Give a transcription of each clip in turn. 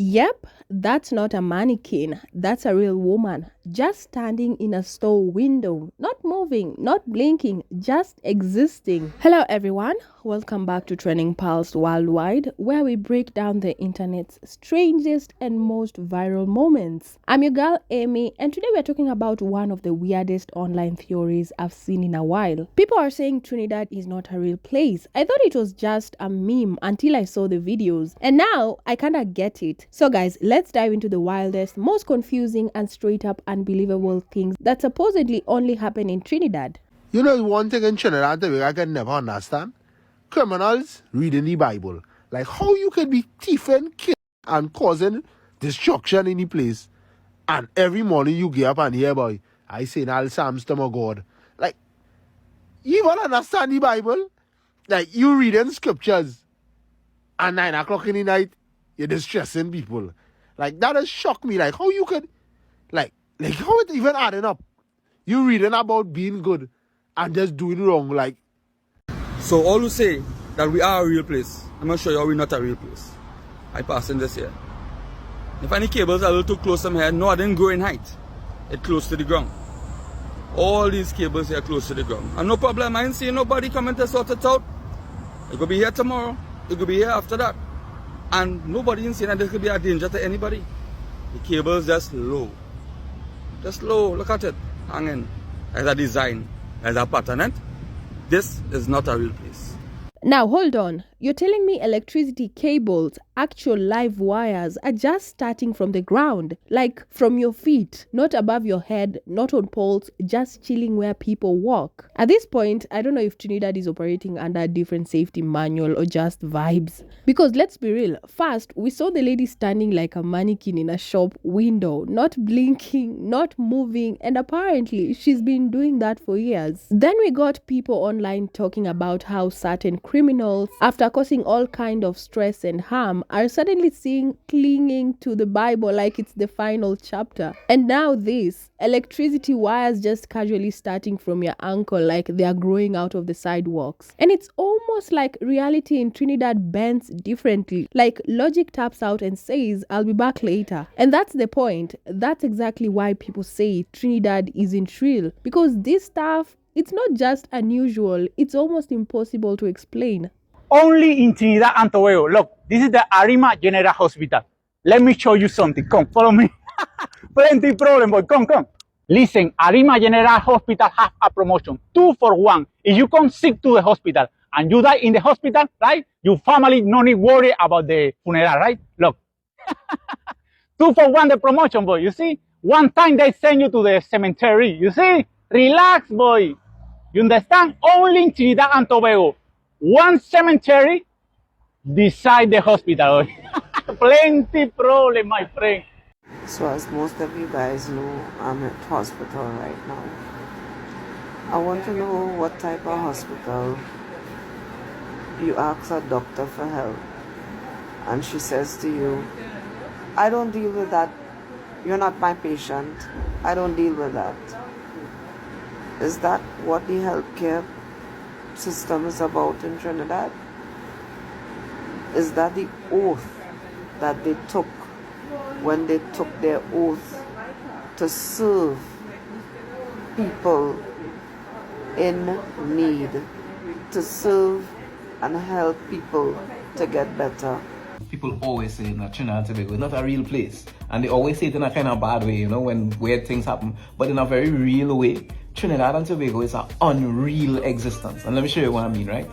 Yep, that's not a mannequin. That's a real woman. Just standing in a store window. Not moving, not blinking, just existing. Hello everyone. Welcome back to Trending Pulse Worldwide, where we break down the internet's strangest and most viral moments. I'm your girl Amy, and today we're talking about one of the weirdest online theories I've seen in a while. People are saying Trinidad is not a real place. I thought it was just a meme until I saw the videos, and now I kinda get it. So guys, let's dive into the wildest, most confusing and straight up unbelievable things that supposedly only happen in Trinidad. You know one thing in Trinidad that I can never understand? Criminals reading the Bible. Like how you can be thieving, killing and causing destruction in the place. And every morning you get up and hear boy, I say all Psalms to my God. Like, you even understand the Bible? Like you reading scriptures at 9 o'clock in the night, you're distressing people. Like that has shocked me. Like how you could like how it even adding up? You reading about being good and just doing wrong, like. So all who say that we are a real place, I'm going to show you we're not a real place. I passed in this here. If any cables are a little too close to my head, no, I didn't go in height. It's close to the ground. All these cables here are close to the ground. And no problem, I ain't seeing nobody coming to sort it out. It could be here tomorrow. It could be here after that. And nobody is saying that there could be a danger to anybody. The cable's just low. Just low, look at it, hanging. There's a design, there's a pattern, and this is not a real place. Now hold on, you're telling me electricity cables, actual live wires, are just starting from the ground, like from your feet, not above your head, not on poles, just chilling where people walk. At this point, I don't know if Trinidad is operating under a different safety manual or just vibes. Because let's be real, first, we saw the lady standing like a mannequin in a shop window, not blinking, not moving, and apparently she's been doing that for years. Then we got people online talking about how certain criminals, after causing all kind of stress and harm, are suddenly seen clinging to the Bible like it's the final chapter. And now this, electricity wires just casually starting from your ankle like they are growing out of the sidewalks. And it's almost like reality in Trinidad bends differently. Like logic taps out and says, I'll be back later. And that's the point. That's exactly why people say Trinidad isn't real. Because this stuff, it's not just unusual, it's almost impossible to explain. Only in Trinidad and Tobago. Look, this is the Arima General Hospital. Let me show you something. Come, follow me. Plenty problem, boy. Come. Listen, Arima General Hospital have a promotion. 2 for 1. If you come sick to the hospital and you die in the hospital, right? Your family no need worry about the funeral, right? Look. 2 for 1 the promotion, boy. You see? One time they send you to the cemetery. You see? Relax, boy. You understand? Only in Trinidad and Tobago. One cemetery beside the hospital. Plenty problem, my friend. So as most of you guys know, I'm at hospital right now. I want to know what type of hospital you ask a doctor for help and she says to you, I don't deal with that. You're not my patient. I don't deal with that. Is that what the healthcare system is about in Trinidad? Is that the oath that they took when they took their oath to serve people in need, to serve and help people to get better? People always say that Trinidad and Tobago is not a real place, and they always say it in a kind of bad way, you know, when weird things happen, but in a very real way. Trinidad and Tobago is an unreal existence, and let me show you what I mean, right?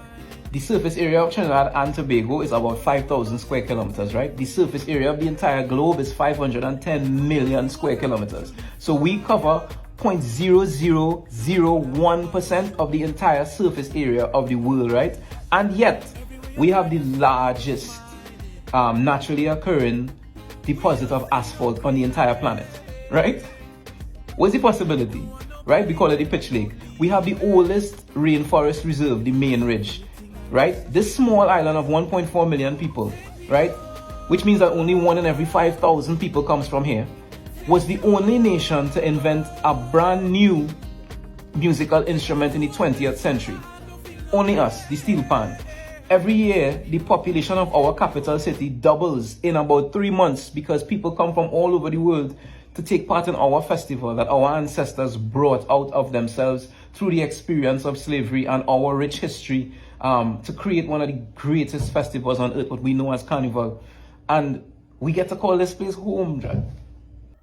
The surface area of Trinidad and Tobago is about 5,000 square kilometers, right? The surface area of the entire globe is 510 million square kilometers. So we cover 0.0001% of the entire surface area of the world, right? And yet, we have the largest naturally occurring deposit of asphalt on the entire planet, right? What's the possibility? Right? We call it the Pitch Lake. We have the oldest rainforest reserve, the main ridge, right? This small island of 1.4 million people, right? Which means that only 1 in every 5,000 people comes from here, was the only nation to invent a brand new musical instrument in the 20th century. Only us, the steel pan. Every year, the population of our capital city doubles in about 3 months because people come from all over the world to take part in our festival that our ancestors brought out of themselves through the experience of slavery and our rich history, to create one of the greatest festivals on earth, what we know as Carnival. And we get to call this place home, John.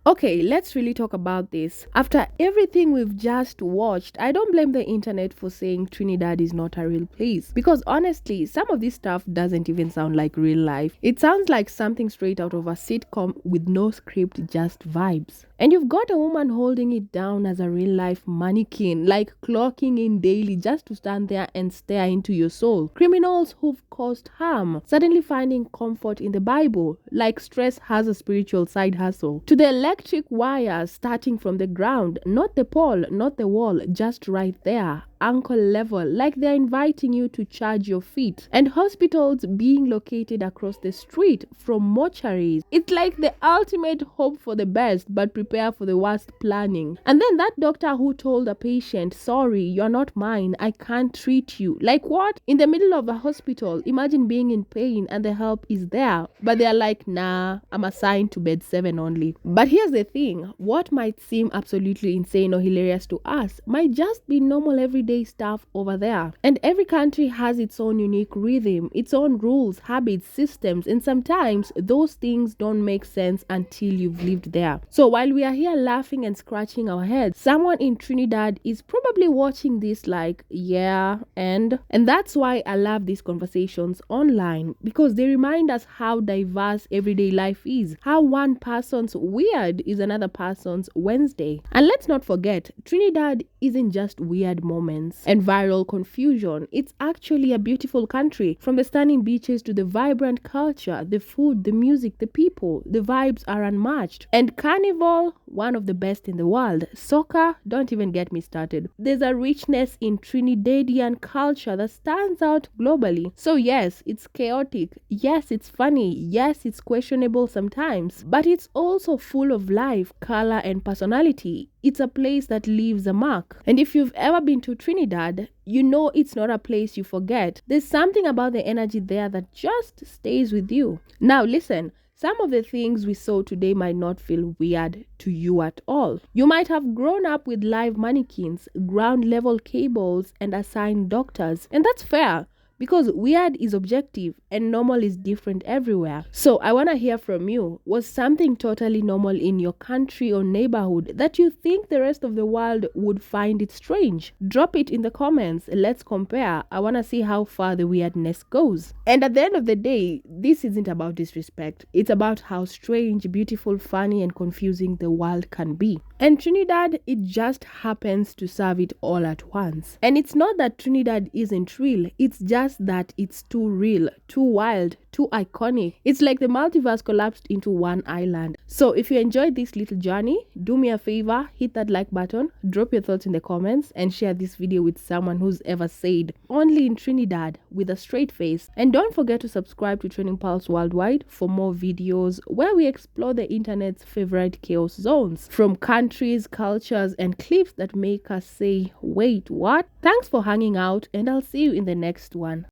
Okay, let's really talk about this. After everything we've just watched, I don't blame the internet for saying Trinidad is not a real place. Because honestly, some of this stuff doesn't even sound like real life. It sounds like something straight out of a sitcom with no script, just vibes. And you've got a woman holding it down as a real life mannequin, like clocking in daily just to stand there and stare into your soul. Criminals who've caused harm, suddenly finding comfort in the Bible, like stress has a spiritual side hustle. To the electric wires starting from the ground, not the pole, not the wall, just right there, ankle level, like they're inviting you to charge your feet. And hospitals being located across the street from mortuaries. It's like the ultimate hope for the best, but prepare for the worst planning. And then that doctor who told a patient, sorry, you're not mine, I can't treat you. Like what? In the middle of a hospital, imagine being in pain and the help is there, but they're like, nah, I'm assigned to bed 7 only. But here's the thing, what might seem absolutely insane or hilarious to us might just be normal everyday stuff over there. And every country has its own unique rhythm, its own rules, habits, systems, and sometimes those things don't make sense until you've lived there. So while we are here laughing and scratching our heads, someone in Trinidad is probably watching this like, yeah, and that's why I love these conversations online, because they remind us how diverse everyday life is, how one person's weird is another person's Wednesday. And let's not forget, Trinidad isn't just weird moments and viral confusion. It's actually a beautiful country. From the stunning beaches to the vibrant culture, the food, the music, the people, the vibes are unmatched. And Carnival, one of the best in the world. Soccer, don't even get me started. There's a richness in Trinidadian culture that stands out globally. So yes, it's chaotic. Yes, it's funny. Yes, it's questionable sometimes. But it's also full of life, color, and personality. It's a place that leaves a mark. And if you've ever been to Trinidad, you know it's not a place you forget. There's something about the energy there that just stays with you. Now listen, some of the things we saw today might not feel weird to you at all. You might have grown up with live mannequins, ground level cables, and assigned doctors. And that's fair, because weird is objective and normal is different everywhere. So I want to hear from you. Was something totally normal in your country or neighborhood that you think the rest of the world would find it strange? Drop it in the comments. Let's compare. I want to see how far the weirdness goes. And at the end of the day, this isn't about disrespect. It's about how strange, beautiful, funny, and confusing the world can be. And Trinidad, it just happens to serve it all at once. And it's not that Trinidad isn't real, it's just that it's too real, too wild, too iconic. It's like the multiverse collapsed into one island. So if you enjoyed this little journey, do me a favor, hit that like button, drop your thoughts in the comments, and share this video with someone who's ever said, only in Trinidad, with a straight face. And don't forget to subscribe to Training Pulse Worldwide for more videos where we explore the internet's favorite chaos zones, from countries, cultures, and clips that make us say, wait, what? Thanks for hanging out, and I'll see you in the next one.